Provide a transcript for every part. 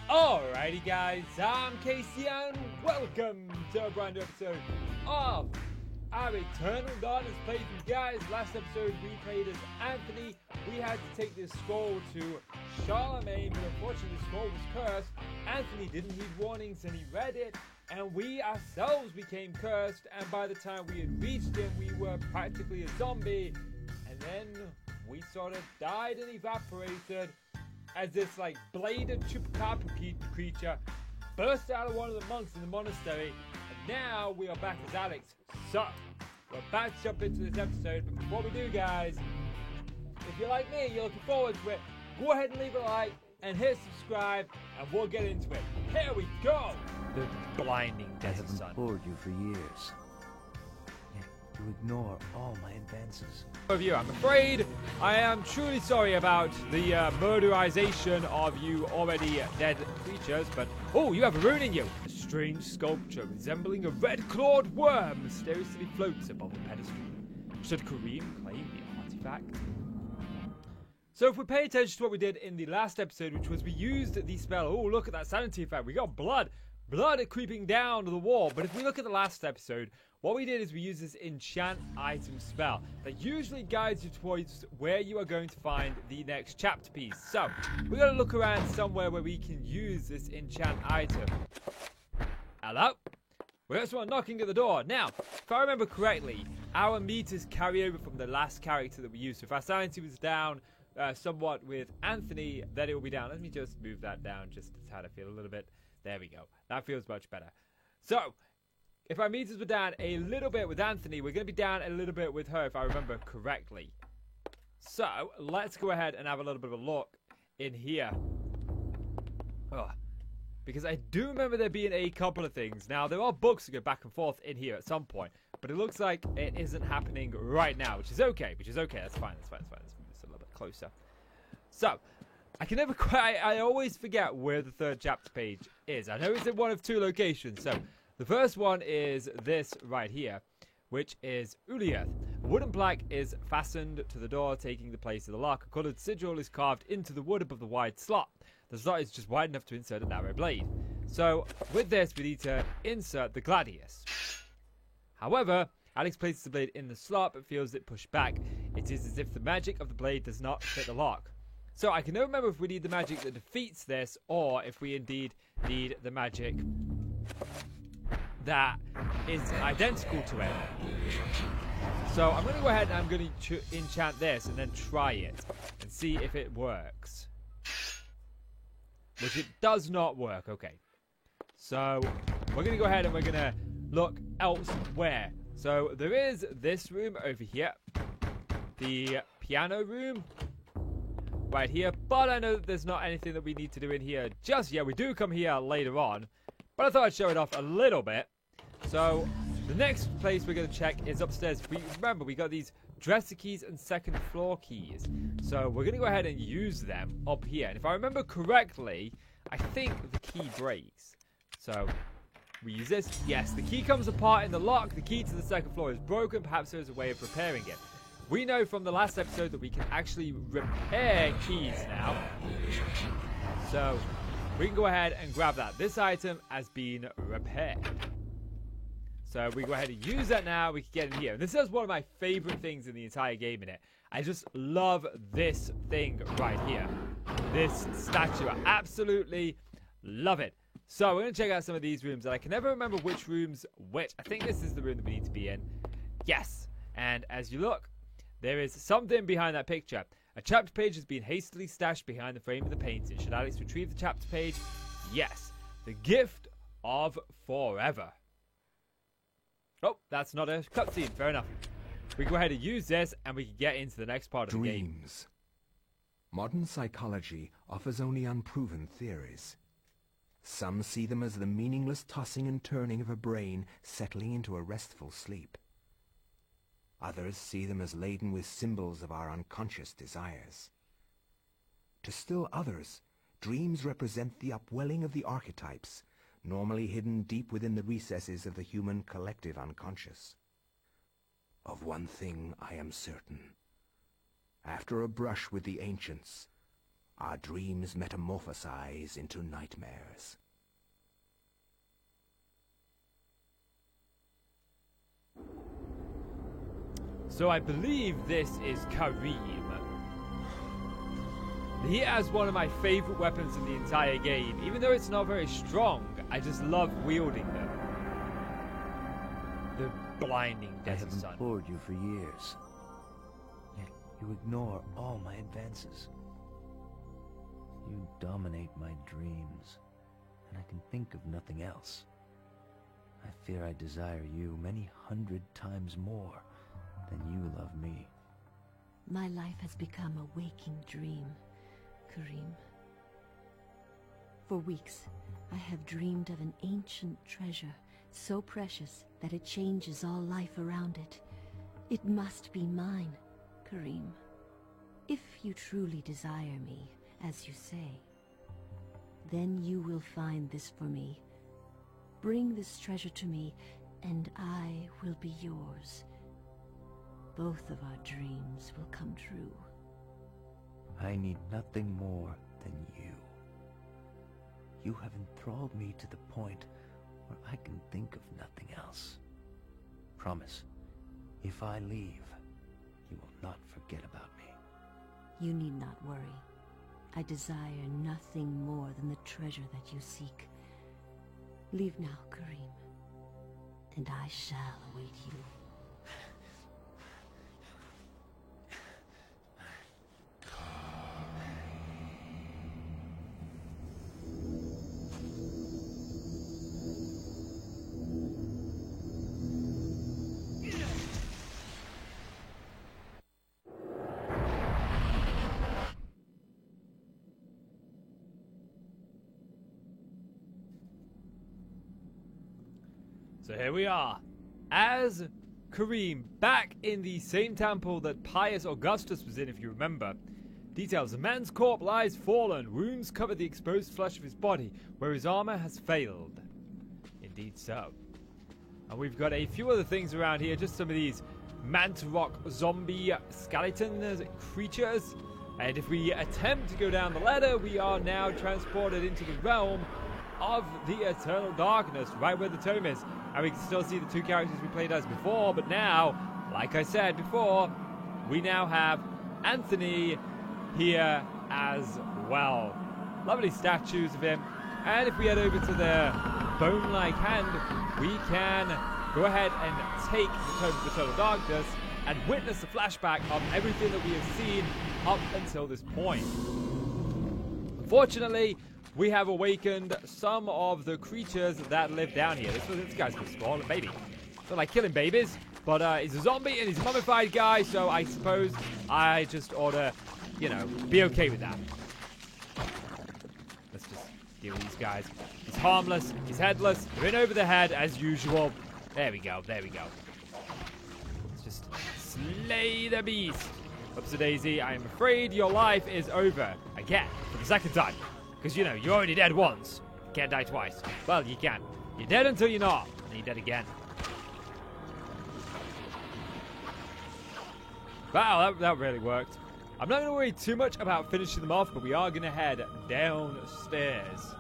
Alrighty guys, I'm Casey and welcome to a brand new episode of our Eternal Darkness playthrough. Guys, last episode we played as Anthony. We had to take this scroll to Charlemagne, but unfortunately the scroll was cursed. Anthony didn't heed warnings and he read it, and we ourselves became cursed, and by the time we had reached him we were practically a zombie, and then we sort of died and evaporated as this bladed chupacabra creature burst out of one of the monks in the monastery, and now we are back as Alex. So we're about to jump into this episode, but before we do, guys, if you're like me, you're looking forward to it, go ahead and leave a like and hit subscribe, and we'll get into it. Here we go. The blinding desert sun. I have implored you for years, yet you ignore all my advances. Of you, I'm afraid I am truly sorry about the murderization of you already dead creatures, but oh, you have a rune in you. A strange sculpture resembling a red-clawed worm mysteriously floats above a pedestal. Should Kareem claim the artifact? So if we pay attention to what we did in the last episode, which was we used the spell, oh look at that sanity effect, we got blood creeping down to the wall. But if we look at the last episode, what we did is we used this enchant item spell that usually guides you towards where you are going to find the next chapter piece. So we got to look around somewhere where we can use this enchant item. Hello? We got someone knocking at the door. Now, if I remember correctly, our meters carry over from the last character that we used. So if our sanity was down somewhat with Anthony, then it will be down. Let me just move that down just to how to feel a little bit. There we go. That feels much better. So, if our meters were down a little bit with Anthony, we're going to be down a little bit with her, if I remember correctly. So, let's go ahead and have a little bit of a look in here. Oh, because I do remember there being a couple of things. Now, there are books that go back and forth in here at some point, but it looks like it isn't happening right now, which is okay. That's fine. Let's move this a little bit closer. So, I can never quite, I always forget where the third chapter page is. I know it's in one of two locations. So, the first one is this right here, which is Uliath. A wooden plaque is fastened to the door, taking the place of the lock. A coloured sigil is carved into the wood above the wide slot. The slot is just wide enough to insert a narrow blade. So, with this, we need to insert the gladius. However, Alex places the blade in the slot, but feels it pushed back. It is as if the magic of the blade does not fit the lock. So I can never remember if we need the magic that defeats this, or if we indeed need the magic that is identical to it. So I'm going to go ahead and I'm going to enchant this and then try it and see if it works. Which it does not work. Okay. So we're going to go ahead and we're going to look elsewhere. So there is this room over here. The piano room. Right here, but I know that there's not anything that we need to do in here just yet. We do come here later on, but I thought I'd show it off a little bit. So, the next place we're going to check is upstairs. Remember, we got these dresser keys and second floor keys. So, we're going to go ahead and use them up here. And if I remember correctly, I think the key breaks. So, we use this. Yes, the key comes apart in the lock. The key to the second floor is broken. Perhaps there's a way of repairing it. We know from the last episode that we can actually repair keys now. So, we can go ahead and grab that. This item has been repaired. So, we go ahead and use that now. We can get in here. And this is one of my favorite things in the entire game in it. I just love this thing right here. This statue. I absolutely love it. So, we're going to check out some of these rooms. And I can never remember which room's which. I think this is the room that we need to be in. Yes. And as you look, there is something behind that picture. A chapter page has been hastily stashed behind the frame of the painting. Should Alex retrieve the chapter page? Yes. The gift of forever. Oh, that's not a cutscene. Fair enough. We can go ahead and use this, and we can get into the next part of the game. Dreams. Modern psychology offers only unproven theories. Some see them as the meaningless tossing and turning of a brain settling into a restful sleep. Others see them as laden with symbols of our unconscious desires. To still others, dreams represent the upwelling of the archetypes, normally hidden deep within the recesses of the human collective unconscious. Of one thing I am certain. After a brush with the ancients, our dreams metamorphosize into nightmares. So I believe this is Karim. He has one of my favorite weapons in the entire game. Even though it's not very strong, I just love wielding them. The blinding I desert have sun. implored you for years, yet you ignore all my advances. You dominate my dreams, and I can think of nothing else. I fear I desire you many 100 times more than you love me. My life has become a waking dream, Karim. For weeks, I have dreamed of an ancient treasure, so precious that it changes all life around it. It must be mine, Karim. If you truly desire me, as you say, then you will find this for me. Bring this treasure to me, and I will be yours. Both of our dreams will come true. I need nothing more than you. You have enthralled me to the point where I can think of nothing else. Promise, if I leave, you will not forget about me. You need not worry. I desire nothing more than the treasure that you seek. Leave now, Karim, and I shall await you. So here we are, as Karim, back in the same temple that Pius Augustus was in, if you remember. Details: a man's corpse lies fallen, wounds cover the exposed flesh of his body, where his armor has failed. Indeed so. And we've got a few other things around here, just some of these Mantarok zombie skeleton creatures. And if we attempt to go down the ladder, we are now transported into the realm of the Eternal Darkness, right where the tome is. And we can still see the two characters we played as before, but now, like I said before, we now have Anthony here as well. Lovely statues of him. And if we head over to the bone-like hand, we can go ahead and take the Tome of Eternal Darkness and witness the flashback of everything that we have seen up until this point. Unfortunately, we have awakened some of the creatures that live down here. This guy's a small baby. Don't like killing babies, but he's a zombie and he's a mummified guy, so I suppose I just ought to, you know, be okay with that. Let's just deal with these guys. He's harmless, he's headless, they're in over the head as usual. There we go, there we go. Let's just slay the beast. Upsy-daisy, I am afraid your life is over. Again, for the second time. Because, you know, you're already dead once. You can't die twice. Well, you can. You're dead until you're not. And you're dead again. Wow, that really worked. I'm not going to worry too much about finishing them off, but we are going to head downstairs.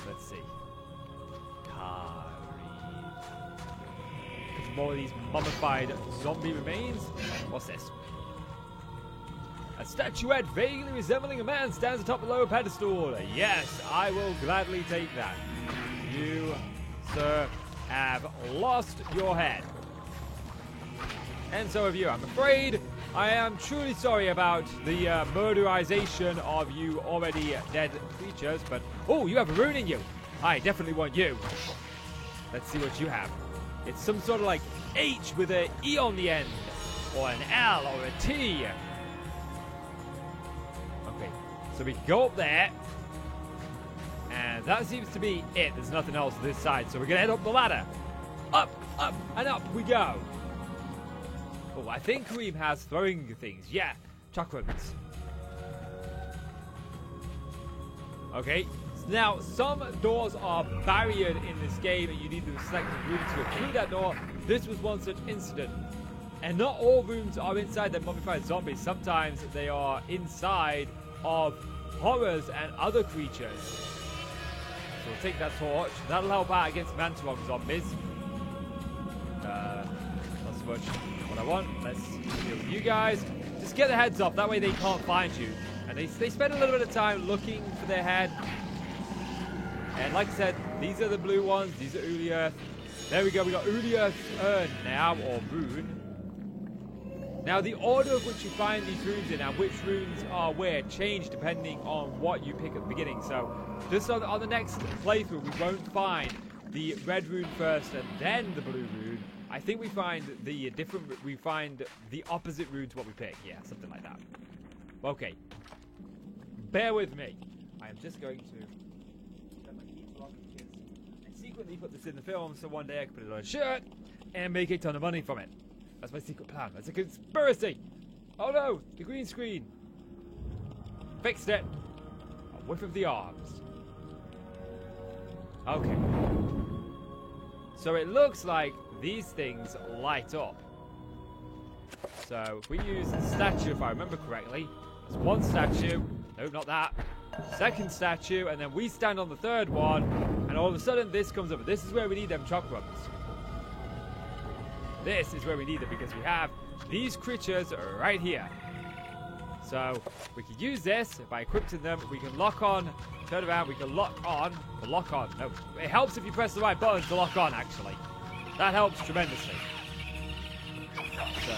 Let's see. More of these mummified zombie remains. What's this? A statuette vaguely resembling a man stands atop the lower pedestal. Yes, I will gladly take that. You, sir, have lost your head. And so have you. I'm afraid I am truly sorry about the murderization of you already dead creatures, but... Oh, you have a rune in you. I definitely want you. Let's see what you have. It's some sort of like H with an E on the end, or an L, or a T. Okay, so we go up there, and that seems to be it. There's nothing else this side, so we're gonna head up the ladder. Up, up, and up we go. Oh, I think Karim has throwing things. Yeah, chakrams. Okay. Now, some doors are barriered in this game, and you need to select a room to go through that door. This was one such incident. And not all rooms are inside the mummified zombies. Sometimes they are inside of horrors and other creatures. So we'll take that torch. That'll help out against Mantarog zombies. Not so much what I want. Let's deal with you guys. Just get the heads off. That way they can't find you. And they spend a little bit of time looking for their head. And like I said, these are the blue ones. These are Ulyaoth. There we go. We got Ulyaoth's urn now, or rune. Now, the order of which you find these runes in and which runes are where change depending on what you pick at the beginning. So, just on the next playthrough, we won't find the red rune first and then the blue rune. I think we find the opposite rune to what we pick. Yeah, something like that. Okay. Bear with me. I am just going to set my keys lock because I secretly put this in the film so one day I can put it on a shirt and make a ton of money from it. That's my secret plan. That's a conspiracy. Oh no, the green screen. Fixed it. A whiff of the arms. Okay. So it looks like these things light up. So if we use the statue, if I remember correctly, there's one statue. No, not that. Second statue, and then we stand on the third one, and all of a sudden this comes up. This is where we need them chakrams. This is where we need them because we have these creatures right here. So we can use this by equipping them. We can lock on, turn around, we can lock on. No, it helps if you press the right buttons to lock on, actually. That helps tremendously. So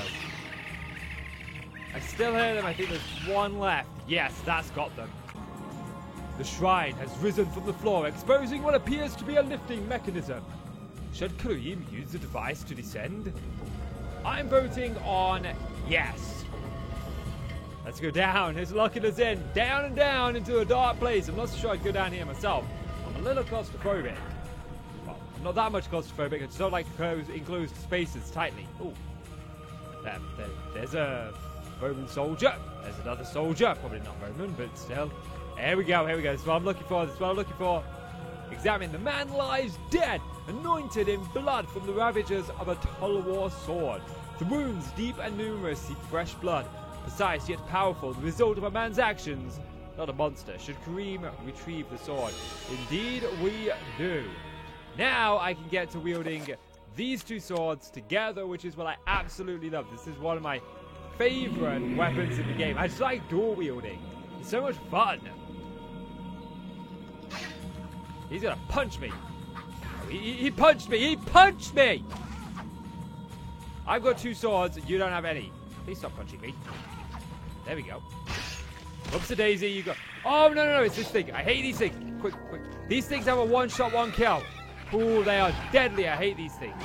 I still hear them. I think there's one left. Yes, that's got them. The shrine has risen from the floor, exposing what appears to be a lifting mechanism. Should Karim use the device to descend? I'm voting on yes. Let's go down. It's locking us in. Down and down into a dark place. I'm not so sure I'd go down here myself. I'm a little claustrophobic. Well, I'm not that much claustrophobic. I just don't like enclosed spaces tightly. Ooh. There's a Roman soldier. There's another soldier. Probably not Roman, but still. Here we go. This is what I'm looking for. Examine. The man lies dead, anointed in blood from the ravages of a Tulwar sword. The wounds, deep and numerous, seek fresh blood. Precise yet powerful, the result of a man's actions, not a monster. Should Karim retrieve the sword? Indeed, we do. Now I can get to wielding these two swords together, which is what I absolutely love. This is one of my favorite weapons in the game. I just like dual wielding. It's so much fun. He's gonna punch me. He punched me. He punched me. I've got two swords. You don't have any. Please stop punching me. There we go. Whoops-a-daisy. You go. Oh, no. It's this thing. I hate these things. Quick. These things have a one-shot, one-kill. Ooh, they are deadly. I hate these things.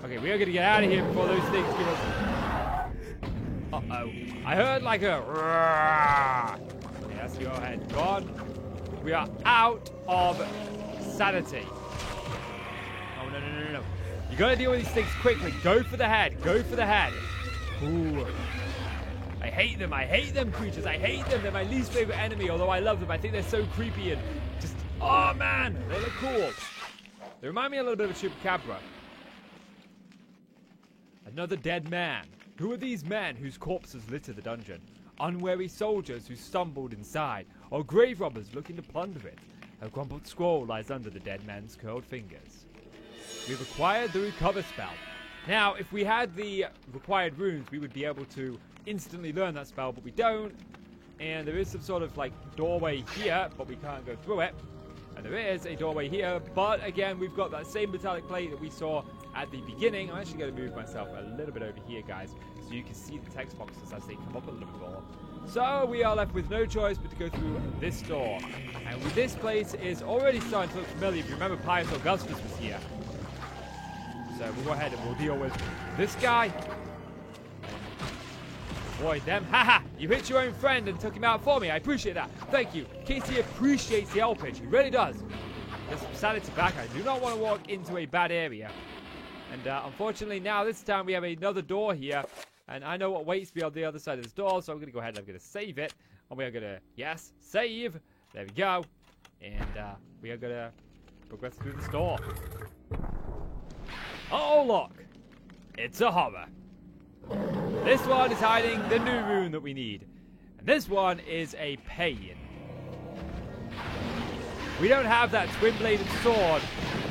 Okay, we are going to get out of here before those things give us... Uh-oh. I heard like a... Yes, go ahead. God. We are out of sanity. Oh, no. You gotta deal with these things quickly. Go for the head. Ooh. I hate them, creatures. I hate them. They're my least favorite enemy, although I love them. I think they're so creepy and just... Oh, man. They look cool. They remind me a little bit of a Chupacabra. Another dead man. Who are these men whose corpses litter the dungeon? Unwary soldiers who stumbled inside, or grave robbers looking to plunder it. A crumpled scroll lies under the dead man's curled fingers. We've acquired the recover spell. Now, if we had the required runes, we would be able to instantly learn that spell, but we don't. And there is some sort of like doorway here, but we can't go through it. And there is a doorway here, but again, we've got that same metallic plate that we saw at the beginning. I'm actually going to move myself a little bit over here, guys, so you can see the text boxes as they come up a little bit more. So we are left with no choice but to go through this door. And this place is already starting to look familiar. If you remember, Pius Augustus was here. So we'll go ahead and we'll deal with this guy. Avoid them. Haha! You hit your own friend and took him out for me. I appreciate that. Thank you. Casey appreciates the helpage. He really does. There's some sanity back. I do not want to walk into a bad area. And unfortunately now this time we have another door here. And I know what waits me on the other side of this door. So I'm going to go ahead and I'm going to save it. And we are going to, yes, save. There we go. And we are going to progress through this door. Oh, look. it's a horror. This one is hiding the new rune that we need. And this one is a pain. We don't have that twin-bladed sword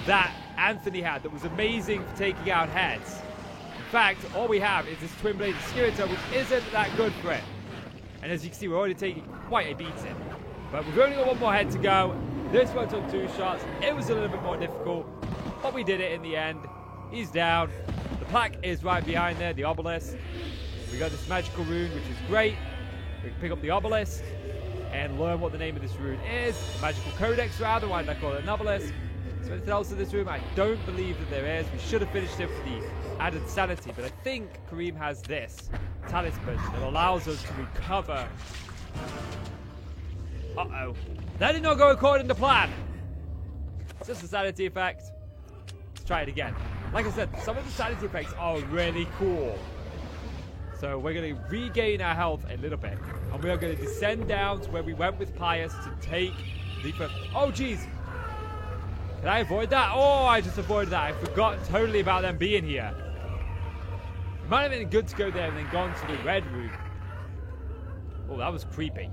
that Anthony had that was amazing for taking out heads. In fact, all we have is this twin-bladed Scimitar, which isn't that good for it. And as you can see, we're already taking quite a beating. But we've only got one more head to go. This one took 2 shots. It was a little bit more difficult, but we did it in the end. He's down. The plaque is right behind there, the obelisk. We got this magical rune, which is great. We can pick up the obelisk and learn what the name of this rune is. The magical codex, rather. Why did I call it an obelisk? Is there anything else in this room? I don't believe that there is. We should have finished it for the added sanity, but I think Kareem has this talisman that allows us to recover. Uh-oh. That did not go according to plan. It's just a sanity effect. Let's try it again. Like I said, some of the sanity effects are really cool. So we're going to regain our health a little bit. And we are going to descend down to where we went with Pius to take the first... Oh, jeez. Can I avoid that? Oh, I just avoided that. I forgot totally about them being here. It might have been good to go there and then gone to the red room. Oh, that was creepy.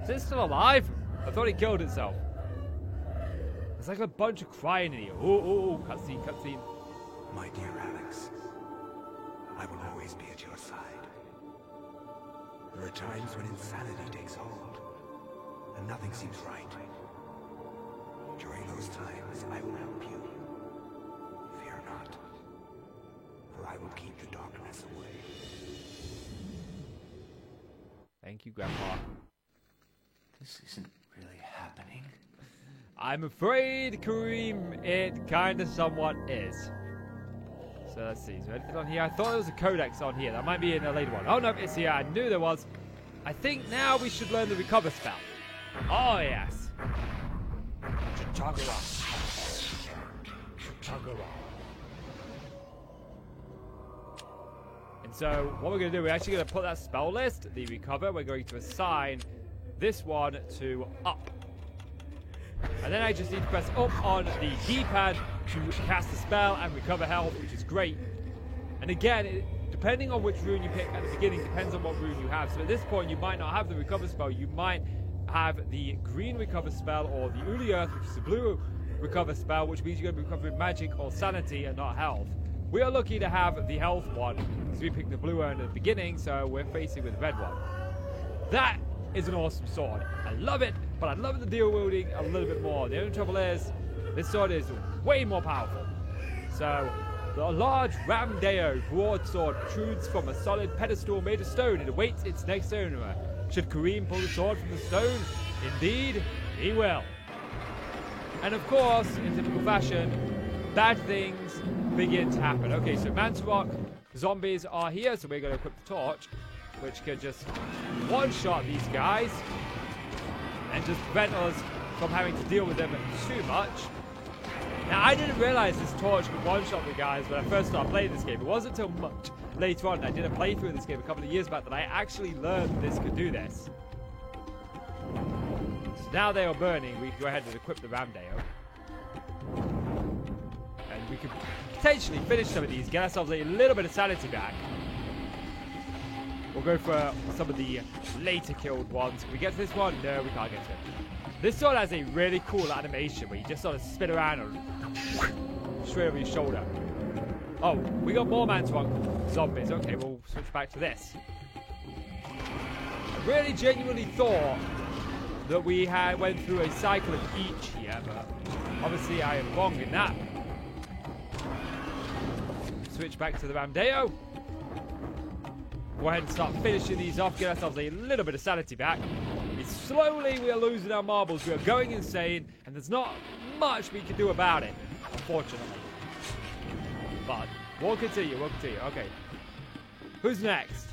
Is it still alive? I thought it killed itself. There's like a bunch of crying in here. Oh, cutscene, cutscene. My dear Alex, I will always be at your side. There are times when insanity takes hold, and nothing seems right. During those times, I will help you. Fear not, for I will keep the darkness away. Thank you, Grandpa. This isn't really happening. I'm afraid, Kareem, it kind of somewhat is. So let's see, is there anything on here? I thought there was a codex on here. That might be in a later one. Oh no, it's here. I knew there was. I think now we should learn the recover spell. Oh yes. Chagara. And so what we're going to do, we're actually going to put that spell list, the recover, we're going to assign this one to up. And then I just need to press up on the D-pad to cast the spell and recover health, which is great. And again, depending on which rune you pick at the beginning, depends on what rune you have. So at this point, you might not have the recover spell. You might have the green recover spell or the Uli Earth, which is the blue recover spell, which means you're going to be recovering magic or sanity and not health. We are lucky to have the health one, because we picked the blue urn at the beginning, so we're facing with the red one. That is an awesome sword. I love it, but I'd love the dual wielding a little bit more. The only trouble is, this sword is way more powerful. So, the large Ramdeo broadsword protrudes from a solid pedestal made of stone. It awaits its next owner. Should Kareem pull the sword from the stone? Indeed, he will. And of course, in typical fashion, bad things begin to happen. Okay, so Mantarok zombies are here, so we're going to equip the torch, which can just one-shot these guys and just prevent us from having to deal with them too much. Now, I didn't realize this torch could one-shot the guys when I first started playing this game. It wasn't until much later on, I did a playthrough of this game a couple of years back, that I actually learned this could do this. So now they are burning, we can go ahead and equip the Ramdeo. And we could potentially finish some of these, get ourselves a little bit of sanity back. We'll go for some of the later killed ones. Can we get to this one? No, we can't get to it. This one has a really cool animation where you just sort of spin around and straight over your shoulder. Oh, we got more Mantarok zombies. Okay, we'll switch back to this. I really genuinely thought that we went through a cycle of each here, but obviously I am wrong in that. Switch back to the Ramdeo. Go ahead and start finishing these off, get ourselves a little bit of sanity back. Slowly we are losing our marbles, we are going insane, and there's not much we can do about it, unfortunately. But we'll continue, okay. Who's next?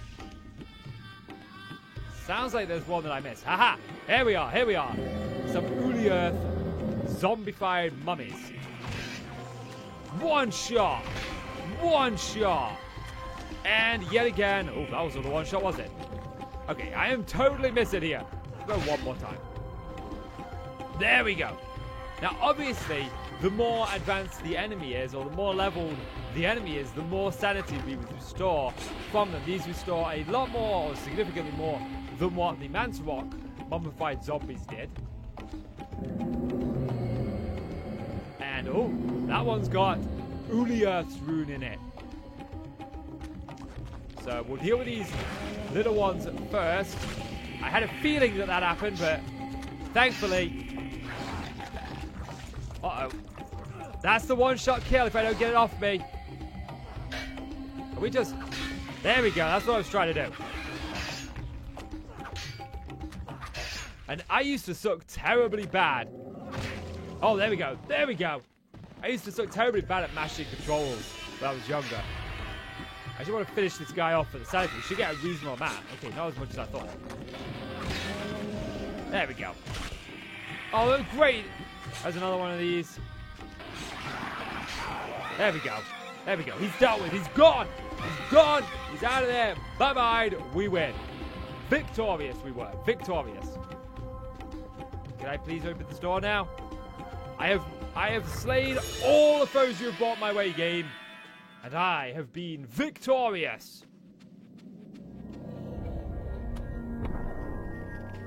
Sounds like there's one that I missed. Haha! Here we are. Some Uli Earth zombified mummies. One shot! And yet again, oh, that wasn't a one shot, was it? Okay, I am totally missing here. Go one more time. There we go. Now, obviously, the more advanced the enemy is, or the more leveled the enemy is, the more sanity we would restore from them. These restore a lot more, or significantly more, than what the Mantarok mummified zombies did. And, oh, that one's got Uliath's rune in it. So we'll deal with these little ones first. I had a feeling that that happened, but thankfully... Uh-oh. That's the one-shot kill if I don't get it off me. Are we just... There we go. That's what I was trying to do. And I used to suck terribly bad. Oh, there we go. There we go. I used to suck terribly bad at mashing controls when I was younger. I just want to finish this guy off for the sanity. We should get a reasonable amount. Okay, not as much as I thought. There we go. Oh, that's great. There's another one of these. There we go. There we go. He's dealt with. He's gone. He's gone. He's out of there. Bye-bye. We win. Victorious we were. Victorious. Can I please open this door now? I have slain all the foes you have brought my way, game. And I have been victorious.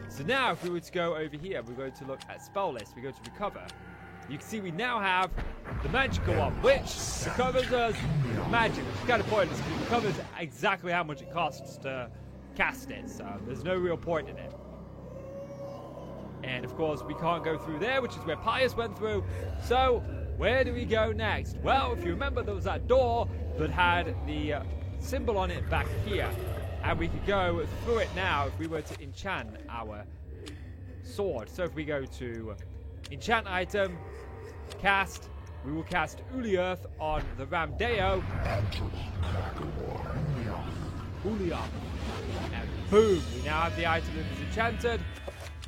So now, if we were to go over here, we're going to look at spell list. We go to recover. You can see we now have the magical one, which recovers us magic, which is kind of pointless because it recovers exactly how much it costs to cast it. So there's no real point in it. And of course, we can't go through there, which is where Pius went through. So where do we go next? Well, if you remember, there was that door that had the symbol on it back here. And we could go through it now if we were to enchant our sword. So if we go to enchant item, cast, we will cast Uliath on the Ramdeo. Uliath. And boom, we now have the item that is enchanted.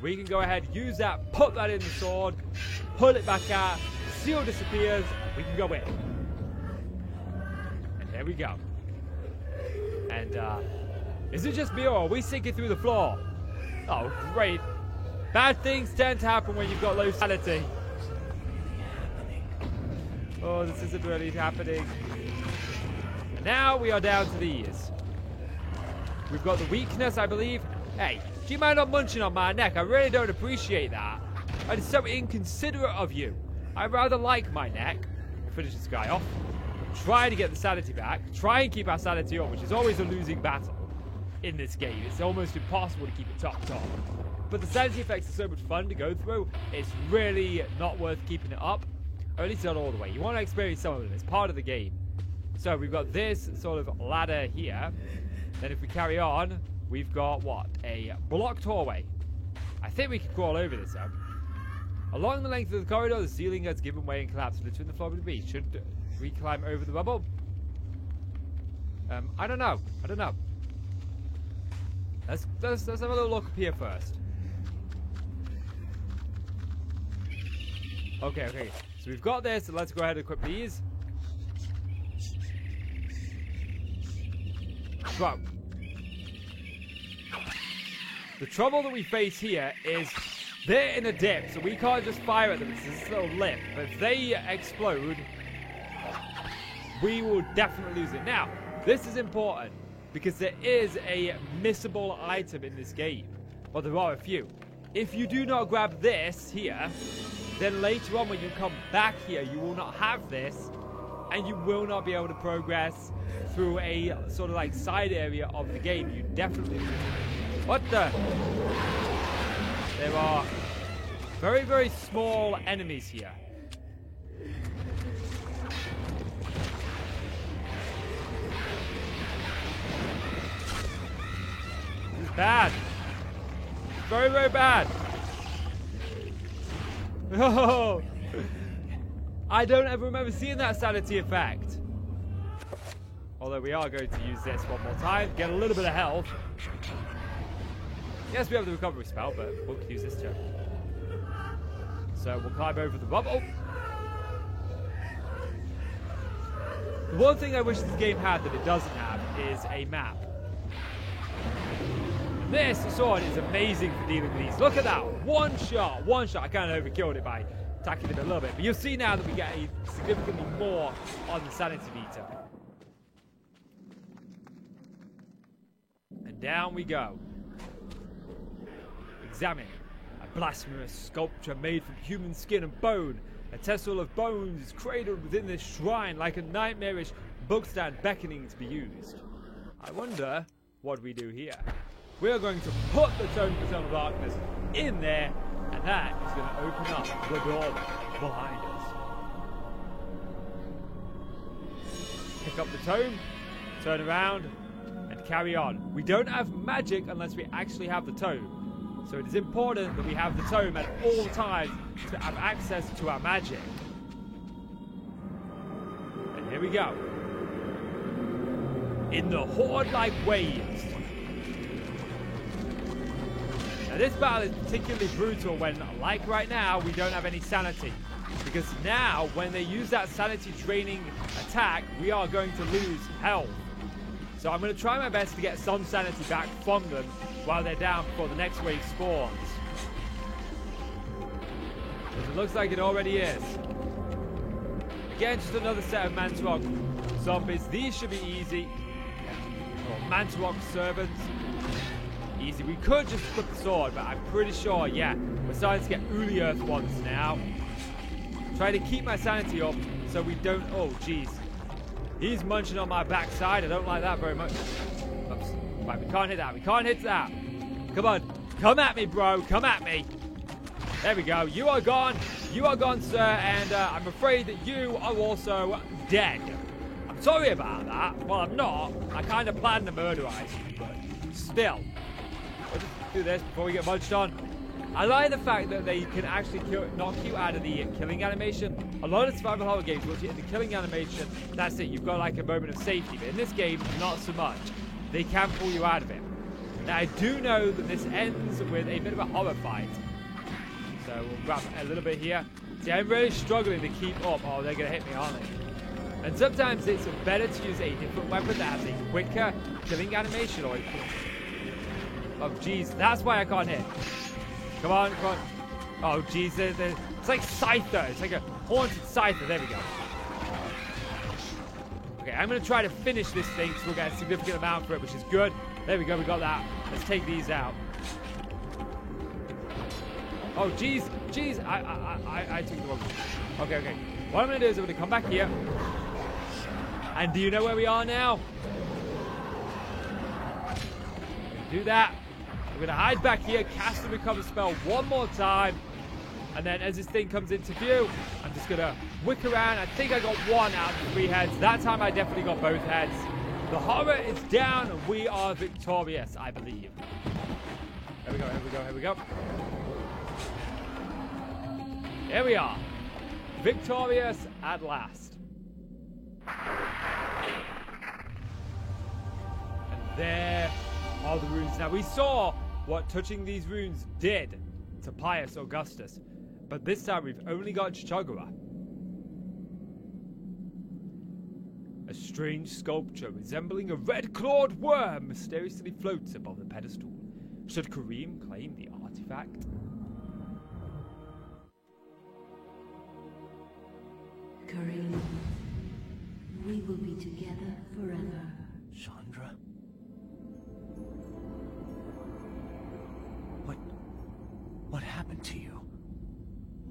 We can go ahead, use that, put that in the sword, pull it back out, seal disappears, we can go in. And here we go. And, is it just me or are we sinking through the floor? Oh, great. Bad things tend to happen when you've got low sanity. Oh, this isn't really happening. And now we are down to these. We've got the weakness, I believe. Hey, do you mind not munching on my neck? I really don't appreciate that. That is so inconsiderate of you. I rather like my neck. We'll finish this guy off. Try to get the sanity back. Try and keep our sanity up, which is always a losing battle in this game. It's almost impossible to keep it top. But the sanity effects are so much fun to go through. It's really not worth keeping it up. Or at least not all the way. You want to experience some of it. It's part of the game. So we've got this sort of ladder here. Then if we carry on, we've got what? A blocked hallway. I think we can crawl over this up. Along the length of the corridor, the ceiling has given way and collapsed between the floor and the beach. Should we climb over the rubble? I don't know. Let's have a little look up here first. Okay. So we've got this, so let's go ahead and equip these. Right. The trouble that we face here is they're in a dip, so we can't just fire at them. It's this little lip. But if they explode, we will definitely lose it. Now, this is important because there is a missable item in this game. Well, there are a few. If you do not grab this here, then later on when you come back here, you will not have this, and you will not be able to progress through a sort of like side area of the game. You definitely... What the? There are very, very small enemies here. This is bad. Very, very bad. Oh, I don't ever remember seeing that sanity effect. Although we are going to use this one more time, get a little bit of health. Yes, we have the recovery spell, but we'll use this too. So we'll climb over the rubble. The one thing I wish this game had that it doesn't have is a map. And this sword is amazing for dealing with these. Look at that. One shot. I kind of overkilled it by attacking him a little bit. But you'll see now that we get significantly more on the sanity meter. And down we go. Examine a blasphemous sculpture made from human skin and bone. A tessel of bones is cradled within this shrine like a nightmarish bookstand beckoning to be used. I wonder what we do here. We are going to put the Tome of Eternal Darkness in there, and that is going to open up the door behind us. Pick up the tome, turn around, and carry on. We don't have magic unless we actually have the tome. So it is important that we have the tome at all times to have access to our magic. And here we go. In the horde-like waves. Now this battle is particularly brutal when, like right now, we don't have any sanity. Because now, when they use that sanity draining attack, we are going to lose health. So I'm going to try my best to get some sanity back from them while they're down before the next wave spawns. Because it looks like it already is. Again, just another set of Mantarok zombies. These should be easy. Or Mantarok servants. Easy. We could just flip the sword, but I'm pretty sure, yeah, we're starting to get Ulyaearth ones now. Trying to keep my sanity up so we don't... Oh, jeez. He's munching on my backside. I don't like that very much. Oops. Right, we can't hit that. We can't hit that. Come on. Come at me, bro. Come at me. There we go. You are gone. You are gone, sir. And I'm afraid that you are also dead. I'm sorry about that. Well, I'm not. I kind of planned to murderize you, but still. Let's just do this before we get munched on. I like the fact that they can actually knock you out of the killing animation. A lot of survival horror games, once you hit the killing animation, that's it. You've got like a moment of safety. But in this game, not so much. They can pull you out of it. Now, I do know that this ends with a bit of a horror fight. So we'll grab a little bit here. See, I'm really struggling to keep up. Oh, they're going to hit me, aren't they? And sometimes it's better to use a different weapon that has a quicker killing animation. Or oh, jeez. That's why I can't hit. Come on, come on. Oh, jeez. It's like Scyther. It's like a haunted Scyther. There we go. Okay, I'm going to try to finish this thing so we'll get a significant amount for it, which is good. There we go. We got that. Let's take these out. Oh, jeez. Jeez. I took the wrong one. Okay, okay. What I'm going to do is I'm going to come back here. And do you know where we are now? Do that. We're going to hide back here, cast the recover spell one more time, and then as this thing comes into view, I'm just going to wick around. I think I got one out of the 3 heads. That time I definitely got both heads. The horror is down, and we are victorious, I believe. Here we go, here we go, here we go. Here we are. Victorious at last. And there are the runes. Now, we saw what touching these runes did to Pius Augustus, but this time we've only got Chichagua. A strange sculpture resembling a red-clawed worm mysteriously floats above the pedestal. Should Karim claim the artifact? Karim, we will be together forever. Chandra? What happened to you?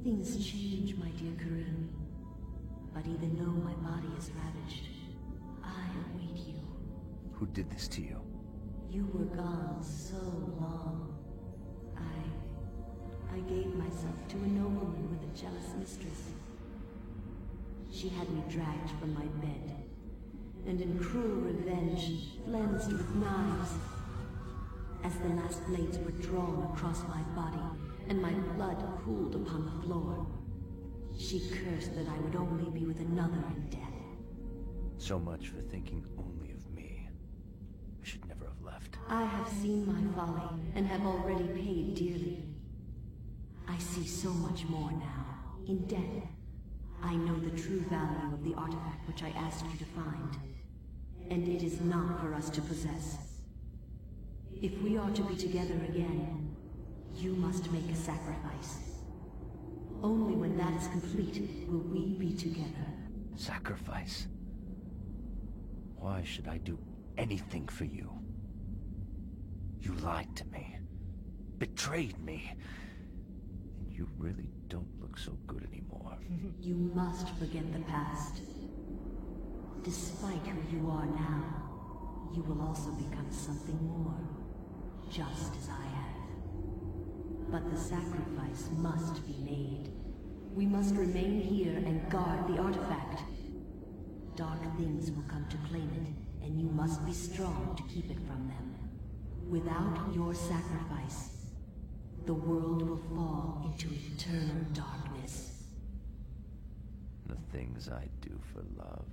Things change, my dear Karim. But even though my body is ravaged, I await you. Who did this to you? You were gone so long. I gave myself to a nobleman with a jealous mistress. She had me dragged from my bed, and in cruel revenge, flensed with knives. As the last blades were drawn across my body, and my blood pooled upon the floor, she cursed that I would only be with another in death. So much for thinking only of me. I should never have left. I have seen my folly, and have already paid dearly. I see so much more now. In death, I know the true value of the artifact which I asked you to find. And it is not for us to possess. If we are to be together again, you must make a sacrifice. Only when that is complete will we be together. Sacrifice? Why should I do anything for you? You lied to me, betrayed me, and you really don't look so good anymore. You must forget the past. Despite who you are now, you will also become something more, just as I have. But the sacrifice must be made. We must remain here and guard the artifact. Dark things will come to claim it, and you must be strong to keep it from them. Without your sacrifice, the world will fall into eternal darkness. The things I do for love.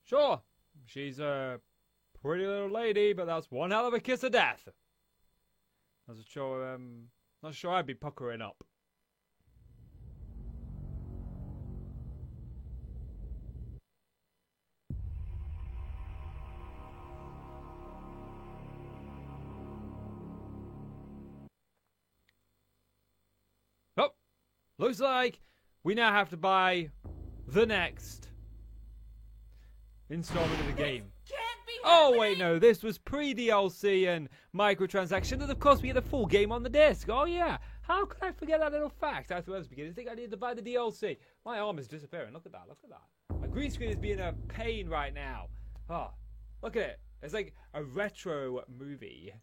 Sure, she's a pretty little lady, but that's one hell of a kiss of death. Not sure I'd be puckering up. Oh, looks like we now have to buy the next installment of the game. Oh wait, no, this was pre-DLC and microtransaction, and of course we get the full game on the disc. Oh yeah, how could I forget that little fact? I was beginning to think I needed to buy the DLC. My arm is disappearing. Look at that. Look at that. My green screen is being a pain right now. Oh, look at it. It's like a retro movie.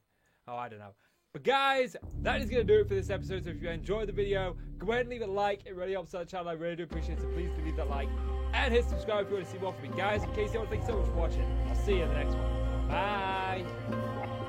Oh, I don't know. But guys, that is going to do it for this episode. So if you enjoyed the video, go ahead and leave a like. It really helps out the channel. I really do appreciate it. So please do leave that like. And hit subscribe if you want to see more from me. Guys, in case you want, thank you so much for watching. I'll see you in the next one. Bye.